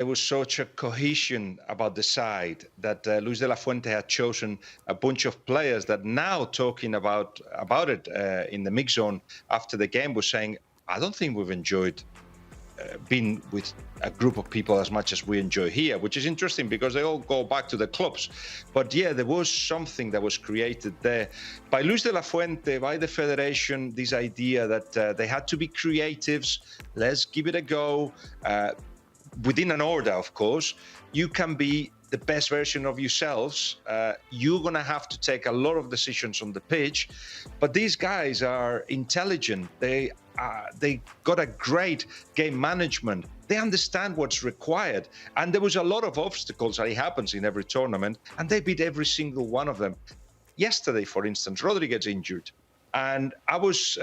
there was such a cohesion about the side that Luis de la Fuente had chosen a bunch of players that now talking about it in the mix zone after the game was saying, I don't think we've enjoyed being with a group of people as much as we enjoy here, which is interesting because they all go back to the clubs. But yeah, there was something that was created there by Luis de la Fuente, by the federation, this idea that they had to be creatives, let's give it a go. Within an order, of course, you can be the best version of yourselves. You're going to have to take a lot of decisions on the pitch, but these guys are intelligent. They got a great game management. They understand what's required. And there was a lot of obstacles that happens in every tournament, and they beat every single one of them. Yesterday, for instance, Rodri gets injured. And I was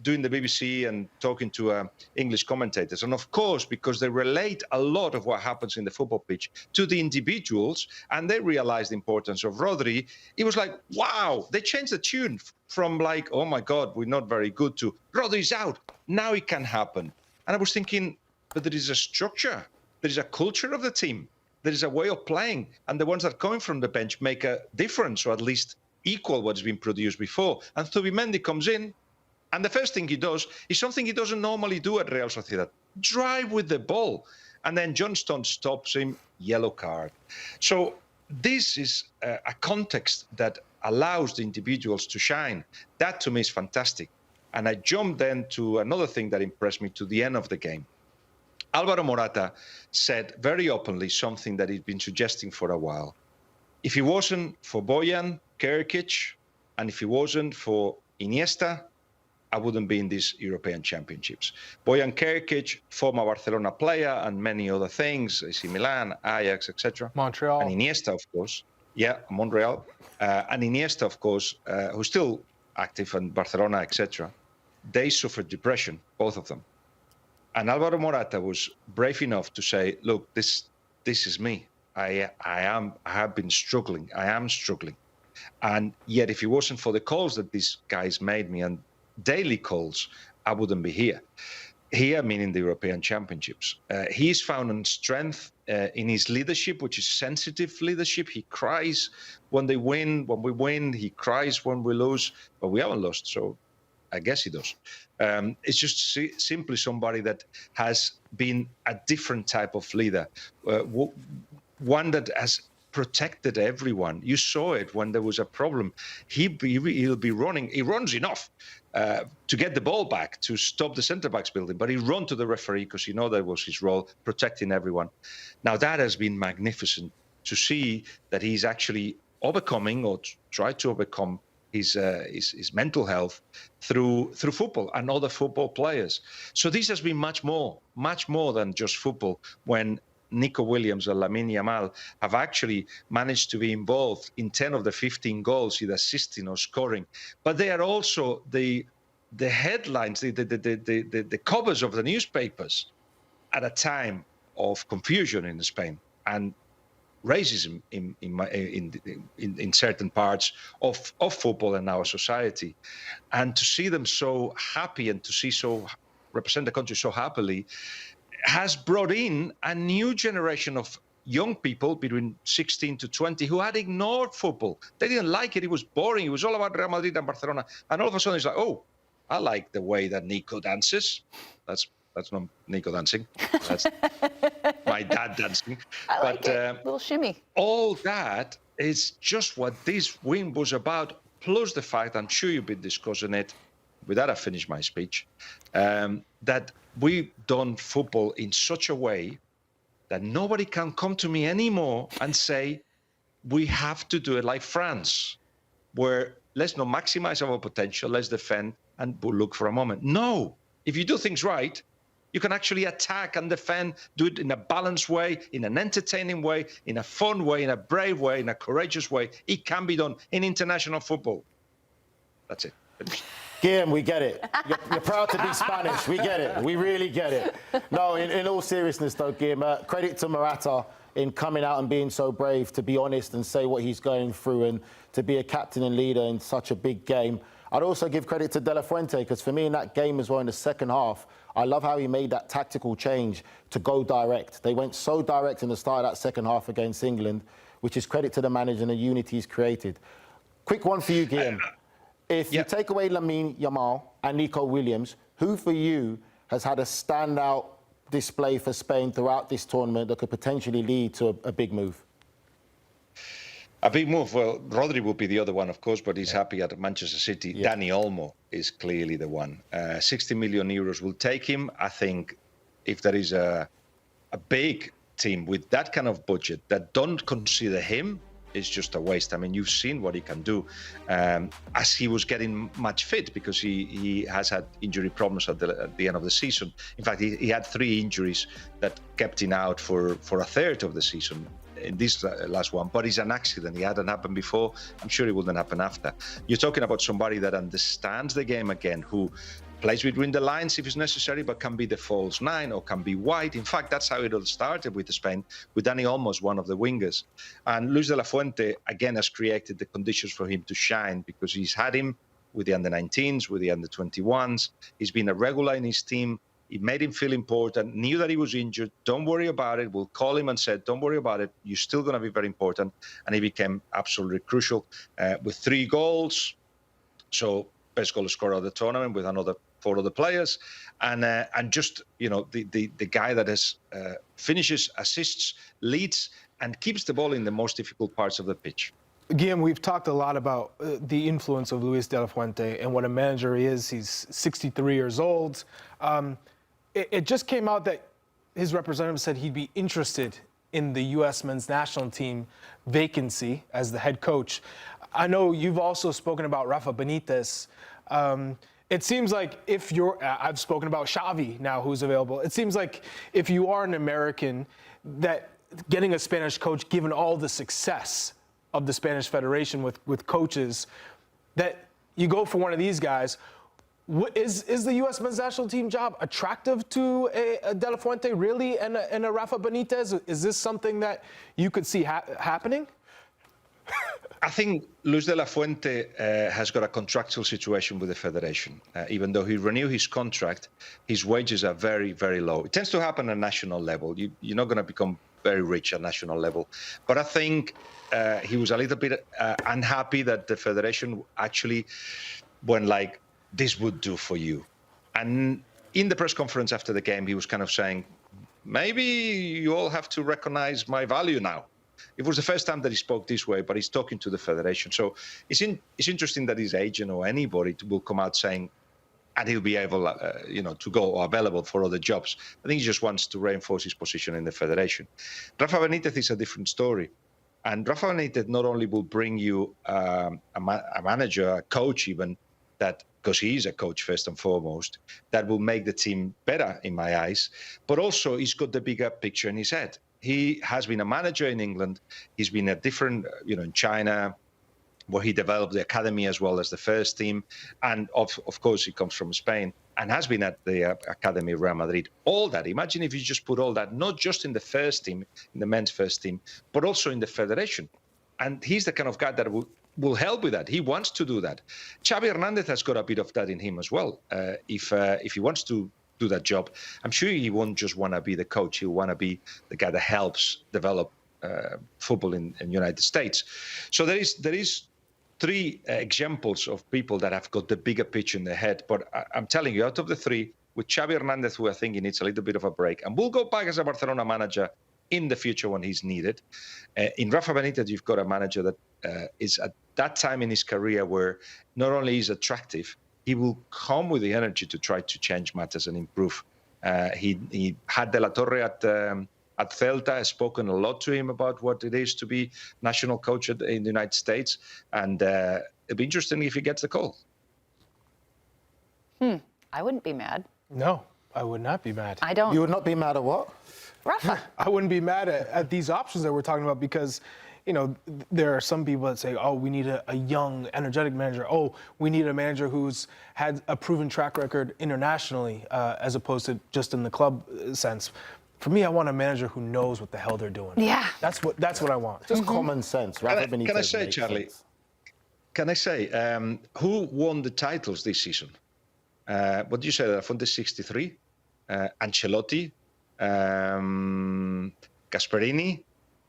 doing the BBC and talking to English commentators. And of course, because they relate a lot of what happens in the football pitch to the individuals, and they realized the importance of Rodri, it was like, wow, they changed the tune from like, oh my God, we're not very good, to Rodri's out. Now it can happen. And I was thinking, but there is a structure. There is a culture of the team. There is a way of playing. And the ones that are coming from the bench make a difference, or at least equal what's been produced before. And Zubimendi comes in, and the first thing he does is something he doesn't normally do at Real Sociedad: drive with the ball. And then Johnston stops him, yellow card. So this is a context that allows the individuals to shine. That to me is fantastic. And I jump then to another thing that impressed me to the end of the game. Alvaro Morata said very openly something that he'd been suggesting for a while. If it wasn't for Bojan, Kerkic, and if it wasn't for Iniesta, I wouldn't be in these European Championships. Bojan Kerkic, former Barcelona player, and many other things, AC Milan, Ajax, etc. Montreal. And Iniesta, of course. Yeah, Montreal. And Iniesta, of course, who's still active in Barcelona, etc. They suffered depression, both of them. And Alvaro Morata was brave enough to say, look, this is me. I have been struggling. I am struggling. And yet, if it wasn't for the calls that these guys made me, and daily calls, I wouldn't be here. Here, meaning the European Championships. He's found strength in his leadership, which is sensitive leadership. He cries when they win. When we win, he cries when we lose. But we haven't lost, so I guess he does. It's just simply somebody that has been a different type of leader. One that has protected everyone. You saw it when there was a problem. He'll be running. He runs enough to get the ball back, to stop the centre-backs building, but he ran to the referee because that was his role, protecting everyone. Now, that has been magnificent to see that he's actually overcoming, or tried to overcome, his mental health through football and other football players. So this has been much more than just football, when Nico Williams and Lamine Yamal have actually managed to be involved in 10 of the 15 goals, either assisting or scoring. But they are also the headlines, the covers of the newspapers at a time of confusion in Spain and racism in certain parts of football and our society. And to see them so happy and to see represent the country so happily has brought in a new generation of young people between 16 to 20 who had ignored football. They didn't like it. It was boring. It was all about Real Madrid and Barcelona. And all of a sudden, it's like, oh, I like the way that Nico dances. That's not Nico dancing. That's my dad dancing. I like it. Little shimmy. All that is just what this win was about, plus the fact, I'm sure you've been discussing it, without I finish my speech, that we've done football in such a way that nobody can come to me anymore and say, we have to do it like France, where let's not maximize our potential, let's defend and look for a moment. No, if you do things right, you can actually attack and defend, do it in a balanced way, in an entertaining way, in a fun way, in a brave way, in a courageous way. It can be done in international football. That's it. Guillem, we get it. You're proud to be Spanish. We get it. We really get it. No, in all seriousness, though, Guillem, credit to Morata in coming out and being so brave to be honest and say what he's going through and to be a captain and leader in such a big game. I'd also give credit to De La Fuente, because for me in that game as well, in the second half, I love how he made that tactical change to go direct. They went so direct in the start of that second half against England, which is credit to the manager and the unity he's created. Quick one for you, Guillem. If you take away Lamine Yamal and Nico Williams, who for you has had a standout display for Spain throughout this tournament that could potentially lead to a big move? A big move. Well, Rodri will be the other one, of course, but he's happy at Manchester City. Dani Olmo is clearly the one. 60 million euros will take him. I think if there is a big team with that kind of budget that don't consider him, it's just a waste. I mean, you've seen what he can do as he was getting much fit, because he has had injury problems at the end of the season. In fact, he had 3 injuries that kept him out for a third of the season in this last one. But it's an accident. It hadn't happened before. I'm sure it wouldn't happen after. You're talking about somebody that understands the game again, who plays between the lines if it's necessary, but can be the false 9 or can be wide. In fact, that's how it all started with Spain, with Dani Olmo, one of the wingers. And Luis de la Fuente, again, has created the conditions for him to shine, because he's had him with the under-19s, with the under-21s. He's been a regular in his team. It made him feel important, knew that he was injured. Don't worry about it. We'll call him and said, don't worry about it. You're still going to be very important. And he became absolutely crucial with 3 goals. So best goal scorer of the tournament with another 4 other players. And just, you know, the guy that has finishes, assists, leads, and keeps the ball in the most difficult parts of the pitch. Guillem, we've talked a lot about the influence of Luis de la Fuente and what a manager he is. He's 63 years old. It just came out that his representative said he'd be interested in the U.S. men's national team vacancy as the head coach. I know you've also spoken about Rafa Benitez. It seems like if you're, I've spoken about Xavi now, who's available. It seems like if you are an American, that getting a Spanish coach, given all the success of the Spanish Federation with coaches, that you go for one of these guys. Is the U.S. men's national team job attractive to a De La Fuente, really, and a Rafa Benitez? Is this something that you could see happening? I think Luis de la Fuente has got a contractual situation with the federation. Even though he renewed his contract, his wages are very, very low. It tends to happen at national level. You're not going to become very rich at national level. But I think he was a little bit unhappy that the federation actually went like, this would do for you. And in the press conference after the game, he was kind of saying, maybe you all have to recognize my value now. It was the first time that he spoke this way, but he's talking to the federation. So it's interesting that his agent or anybody will come out saying, and he'll be able, to go or available for other jobs. I think he just wants to reinforce his position in the federation. Rafa Benitez is a different story. And Rafa Benitez not only will bring you a manager, a coach even, that, because he is a coach first and foremost, that will make the team better in my eyes, but also he's got the bigger picture in his head. He has been a manager in England. He's been a different, in China, where he developed the academy as well as the first team. And of course, he comes from Spain and has been at the academy of Real Madrid. All that, imagine if you just put all that, not just in the first team, in the men's first team, but also in the federation. And he's the kind of guy that will help with that. He wants to do that. Xavi Hernandez has got a bit of that in him as well. If he wants to do that job, I'm sure he won't just want to be the coach. He'll want to be the guy that helps develop football in the United States. So there is 3 examples of people that have got the bigger picture in their head. But I'm telling you, out of the 3, with Xavi Hernandez, who I think he needs a little bit of a break, and will go back as a Barcelona manager in the future when he's needed. In Rafa Benitez, you've got a manager that is at that time in his career where not only is attractive, he will come with the energy to try to change matters and improve. He had De La Torre at Celta, has spoken a lot to him about what it is to be national coach in the United States. And it'll be interesting if he gets the call. I wouldn't be mad. No, I would not be mad. I don't. You would not be mad at what? Rafa. I wouldn't be mad at these options that we're talking about, because there are some people that say, oh, we need a young, energetic manager. Oh, we need a manager who's had a proven track record internationally, as opposed to just in the club sense. For me, I want a manager who knows what the hell they're doing. Yeah. That's what I want. Just common sense. Can I say, Charlie? Can I say, who won the titles this season? What did you say? Fuente 63? Ancelotti, Gasperini,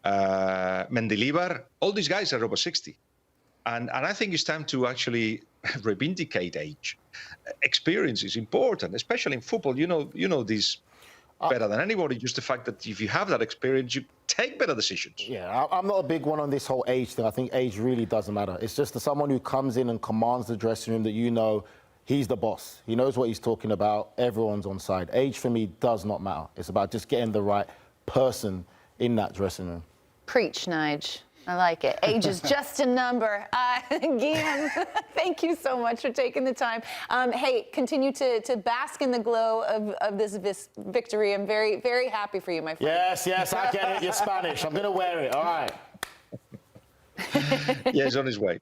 Mendilibar, all these guys are over 60. And I think it's time to actually reivindicate age. Experience is important, especially in football. You know this better than anybody. Just the fact that if you have that experience, you take better decisions. Yeah, I'm not a big one on this whole age thing. I think age really doesn't matter. It's just someone who comes in and commands the dressing room that he's the boss. He knows what he's talking about. Everyone's on side. Age for me does not matter. It's about just getting the right person in that dressing room. Preach, Nige. I like it. Age is just a number. Guillem, thank you so much for taking the time. Hey, continue to bask in the glow of this victory. I'm very, very happy for you, my friend. Yes, I get it. You're Spanish. I'm going to wear it. All right. Yeah, he's on his way.